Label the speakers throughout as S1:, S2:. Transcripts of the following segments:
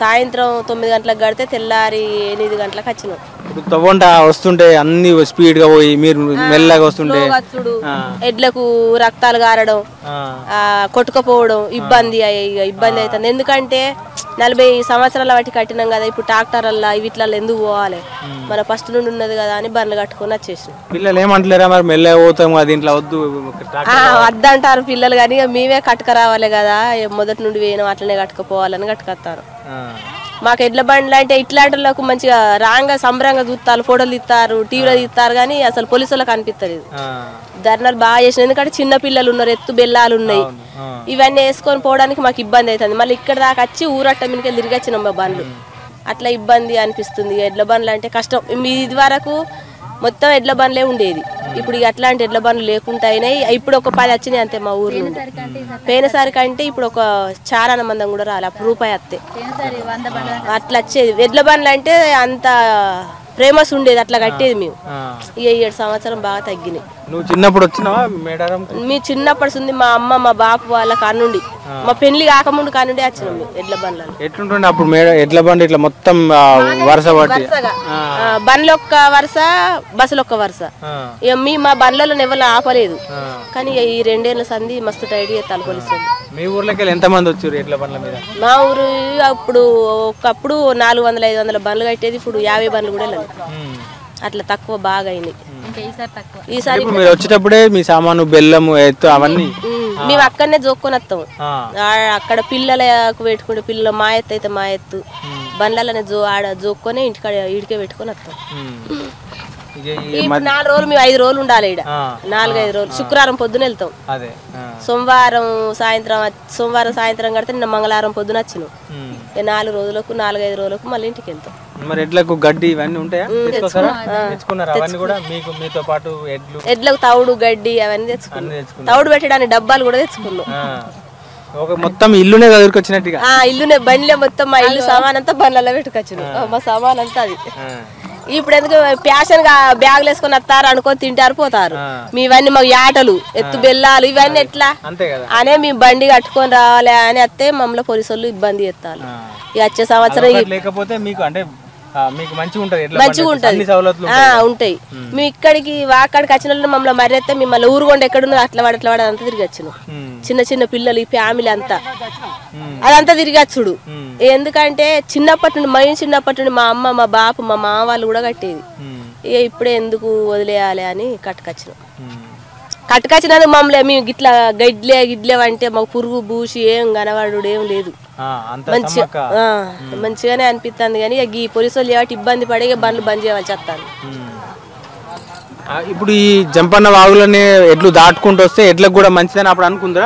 S1: సాయంత్రం 9 గంటలకు కడితే తెల్లారి 8 గంటలకు వచ్చినాం.
S2: ఇప్పుడు తవ్వంట వస్తుంటే అన్ని స్పీడ్ గా పోయి మీరు మెల్లగా వస్తుంటే
S1: ఎడ్లకు రక్తాలు గారడం, కొట్టుకపోవడం ఇబ్బంది అవుతుంది. ఎందుకంటే 40 సంవత్సరాల వాటి కట్టినాం కదా, ఇప్పుడు ట్రాక్టర్ల వీటిలలో ఎందుకు పోవాలి, మన ఫస్ట్ నుండి ఉన్నది కదా అని బండ్లు కట్టుకొని వచ్చేసినాం.
S2: పిల్లలు ఏమంటలేరా మరి మెల్లగా పోతాం దీంట్లో
S1: వద్దంటారు పిల్లలు, కానీ మేమే కట్టుకరావాలి కదా, మొదటి నుండి వేయడం అట్లనే కట్టుకుపోవాలని కట్టుకొస్తారు. మాకు ఎడ్ల బండ్లు అంటే ఇట్లాంటి వాళ్ళకు మంచిగా రాంగా సంబరంగా చూస్తారు, ఫోటోలు తీస్తారు, టీవీలో తీస్తారు, కానీ అసలు పోలీసు వాళ్ళకి అనిపిస్తుంది. ధర్నాలు బాగా చేసిన, ఎందుకంటే చిన్న పిల్లలు ఉన్నారు, ఎత్తు బెల్లాలు ఉన్నాయి, ఇవన్నీ వేసుకొని పోవడానికి మాకు ఇబ్బంది అవుతుంది. మళ్ళీ ఇక్కడ దాకా వచ్చి ఊరట్ట మీదకి తిరిగి వచ్చినాం మా బండ్లు, అట్లా ఇబ్బంది అనిపిస్తుంది. ఎడ్ల బండ్లు అంటే కష్టం. ఇది వరకు మొత్తం ఎడ్ల బండ్లే ఉండేది, ఇప్పుడు అట్లాంటి ఎడ్ల బండ్లు లేకుండా అయినాయి. ఇప్పుడు ఒక 10 వచ్చినాయి అంతే మా ఊరు నుండి. పోయినసారి కంటే ఇప్పుడు ఒక చాలా మందం కూడా రాలి, అప్పుడు రూపాయి వస్తే అట్లా వచ్చేది. ఎడ్ల బండ్లు అంటే అంత ఫేమస్ ఉండేది, అట్లా కట్టేది మేము. ఇక 7 సంవత్సరం బాగా తగ్గినాయి.
S2: నువ్వు చిన్నప్పుడు వచ్చినావా మేడారం?
S1: మీ చిన్నప్పటి ఉంది, మా అమ్మ మా బాపు వాళ్ళ కానుండి, మా పెళ్లి కాకముందు కానుండి వచ్చినాం మేము ఎడ్ల బండ్లలో.
S2: ఎట్లుంటుండే అప్పుడు ఎడ్ల బండి ఇట్లా మొత్తం వరుస పట్టి,
S1: బండ్లు ఒక్క వరుస, బస్సులు ఒక్క వరుస. ఇక మా బండ్లలో ఎవరు ఆపలేదు, కానీ ఈ 2 ఏళ్ల సంది మస్తు టైట్ చేస్తారు పోలీసులు.
S2: మీ ఊర్లోకి ఎంత మంది వచ్చారు ఎడ్ల బండ్ల మీద?
S1: మా ఊరు అప్పుడు ఒకప్పుడు 400-500 బండ్లు కట్టేది, ఇప్పుడు 50 బండ్లు కూడా వెళ్ళాలి, అట్లా తక్కువ బాగా అయినాయి. ఈసారి
S2: మీరు వచ్చేటప్పుడే మీ సామాను బెల్లము ఎత్తు అవన్నీ
S1: మేము అక్కడనే జోక్కొని వస్తాం. అక్కడ పిల్లలకు పెట్టుకుంటే పిల్లలు మా ఎత్తు అయితే మా ఎత్తు బండ్లనే ఆడ జోక్కొని ఇడికే పెట్టుకొని వస్తాం. 4 రోజులు మేము 5 రోజులు ఉండాలి ఇక్కడ, 4-5 రోజులు. శుక్రవారం పొద్దున వెళ్తాం, సోమవారం సాయంత్రం కడితే నిన్న మంగళవారం పొద్దున వచ్చినాం. 4 రోజులకు 4-5 రోజులకు మళ్ళీ ఇంటికి వెళ్తాం.
S2: మరి ఎడ్లకు గడ్డి ఇవన్నీ ఉంటాయా? మీతో పాటు
S1: ఎడ్లకు తౌడు గడ్డి అవన్నీ తెచ్చుకున్నాం. తౌడు పెట్టడానికి డబ్బాలు కూడా తెచ్చుకున్నాం.
S2: మొత్తం ఇల్లునే ఎదుర్కొచ్చినట్టుగా
S1: ఇల్లునే బండిలో మొత్తం మా ఇల్లు సామాన్ అంతా బండ్లలో పెట్టుకొచ్చినాం. మా సామాన్ అంతా అది. ఇప్పుడు ఎందుకు ప్యాషన్ గా బ్యాగులు వేసుకొని వస్తారు, అనుకొని తింటారు పోతారు. ఇవన్నీ మాకు యాటలు ఎత్తు బెల్లాలు ఇవన్నీ ఎట్లా అనే మేము బండి కట్టుకొని రావాలి అని వస్తే మమ్మల్ని పోలీసు వాళ్ళు ఇబ్బంది చేస్తారు. ఇక వచ్చే సంవత్సరం
S2: లేకపోతే మీకు అంటే మంచిగా
S1: ఉంటది, ఉంటాయి. మేము ఇక్కడికి అక్కడికి వచ్చిన వాళ్ళు మమ్మల్ని మర్రెత్తే మిమ్మల్ని ఊరుగొండ ఎక్కడున్నది అట్లా వాడు అంతా తిరిగి వచ్చినాం. చిన్న పిల్లలు ఈ ఫ్యామిలీ అంతా అదంతా తిరిగి వచ్చుడు. ఎందుకంటే చిన్నప్పటి నుండి మా అమ్మ మా బాపు మా మామ వాళ్ళు కూడా కట్టేది. ఇక ఇప్పుడే ఎందుకు వదిలేయాలి అని కట్టుకొచ్చినందుకు మమ్మల్ని మేము గిట్లా గిడ్లే అంటే మాకు పురుగు బూసి ఏం కనవాడు ఏం లేదు, మంచిగానే అనిపిస్తుంది. కానీ ఈ పోలీసు వాళ్ళు కాబట్టి ఇబ్బంది పడి బండ్లు బంద్ చేయవలసి వస్తాను.
S2: ఇప్పుడు ఈ జంపన్న వాగులని ఎడ్లు దాటుకుంటూ వస్తే ఎడ్లకు కూడా మంచిదని అప్పుడు అనుకుందా?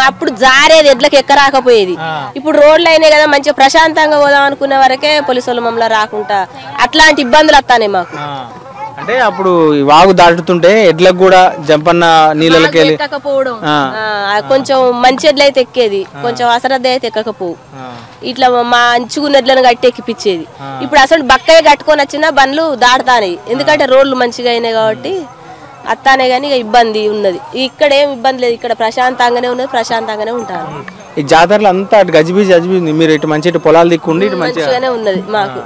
S1: అప్పుడు జారేది, ఎడ్లకు ఎక్కరాకపోయేది. ఇప్పుడు రోడ్లు అయినాయి కదా, మంచిగా ప్రశాంతంగా పోదాం అనుకునే వరకే పోలీసు వాళ్ళు మమ్మల్ని రాకుండా అట్లాంటి ఇబ్బందులు వస్తాయి మాకు.
S2: అంటే అప్పుడు వాగు దాటుతుంటే ఎడ్లకు కూడా జంపన్న నీళ్ళకి
S1: ఎక్కకపోవడం, కొంచెం మంచి ఎడ్లు అయితే ఎక్కేది, కొంచెం అసరద్ద అయితే ఎక్కకపోవు. ఇట్లా మా అంచుకున్న ఎడ్లను కట్టి ఎక్కిపించేది. ఇప్పుడు అసలు బక్కయ్య కట్టుకొని వచ్చినా బండ్లు దాటుతాయి, ఎందుకంటే రోడ్లు మంచిగా అయినాయి కాబట్టి అత్తానే. కానీ ఇబ్బంది ఉన్నది, ఇక్కడ ఏం ఇబ్బంది లేదు, ఇక్కడ ప్రశాంతంగానే ఉన్నది, ప్రశాంతంగానే ఉంటారు.
S2: ఈ జాతరలో అంతా గజిబిజి మీరు ఇటు మంచి పొలాలు దిక్కుండి ఇటు
S1: మంచిగానే ఉన్నది మాకు.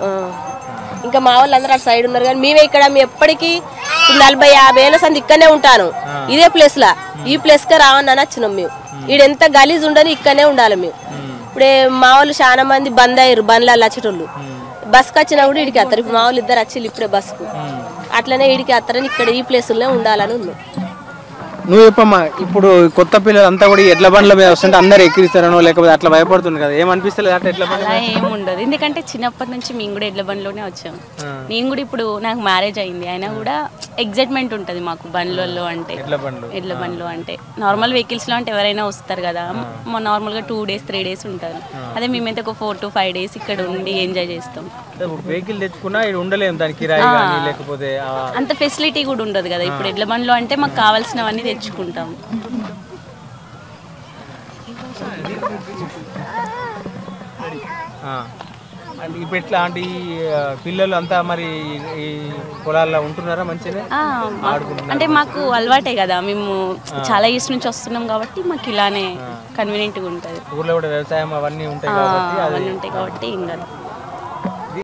S1: ఇంకా మా వాళ్ళు అందరూ అటు సైడ్ ఉన్నారు, కానీ మేమే ఇక్కడ ఎప్పటికీ 40-50 ఏళ్ళ సంది ఇక్కడనే ఉంటాను, ఇదే ప్లేస్ లా. ఈ ప్లేస్ కే రావని వచ్చినాం మేము. ఈడెంత గలీజ్ ఉండని ఇక్కడనే ఉండాలి మేము. ఇప్పుడే మా వాళ్ళు చాలా మంది బంద్ అయ్యారు, బండ్లలో వచ్చేటోళ్ళు. బస్కి వచ్చినా కూడా ఇడికి వస్తారు. ఇప్పుడు మా వాళ్ళు 2 వచ్చిళ్ళు ఇప్పుడే బస్కు, అట్లనే ఇడికి వస్తారని ఇక్కడ ఈ ప్లేసులోనే ఉండాలని ఉన్నాం.
S2: నువ్వు చెప్పమ్మా, ఇప్పుడు కొత్త పిల్లలు అంతా కూడా ఎడ్ల బండ్ల మీద వస్తుంటే అందరు ఎక్కిరిస్తారనో లేకపోతే అట్లా భయపడుతుంది కదా, ఏమనిపిస్తలేదు అట్లా ఎడ్ల బండ్ల?
S3: ఏముండదు, ఎందుకంటే చిన్నప్పటి నుంచి మేము కూడా ఎడ్ల బండ్లోనే వచ్చాము. నేను కూడా ఇప్పుడు నాకు మ్యారేజ్ అయింది, అయినా కూడా ఎగ్జైట్మెంట్ ఉంటుంది మాకు బండ్లలో అంటే. ఎడ్ల బండ్లు అంటే నార్మల్ వెహికల్స్ లో అంటే ఎవరైనా వస్తారు కదా, నార్మల్గా 2 days 3 days ఉంటారు. అదే మేమైతే ఒక 4 to 5 days ఇక్కడ ఉండి ఎంజాయ్ చేస్తాం.
S2: వెహికల్ తెచ్చుకున్నా ఉండలేము, దానికి కిరాయి కానీ లేకపోతే
S3: అంత ఫెసిలిటీ కూడా ఉండదు కదా. ఇప్పుడు ఎడ్ల బండ్లో అంటే మాకు కావాల్సినవన్నీ తెచ్చుకుంటాం.
S2: అంటే ఇప్పుడు ఎట్లా అంటే ఈ పిల్లలు అంతా మరి ఈ పొలాల్లో ఉంటున్నారా మంచిగా
S3: అంటే మాకు అలవాటే కదా, మేము చాలా ఇయర్స్ నుంచి వస్తున్నాం కాబట్టి మాకు ఇలానే కన్వీనియంట్గా ఉంటుంది.
S2: ఊర్లో కూడా వ్యవసాయం అవన్నీ ఉంటాయి కాబట్టి
S3: ఏం కాదు.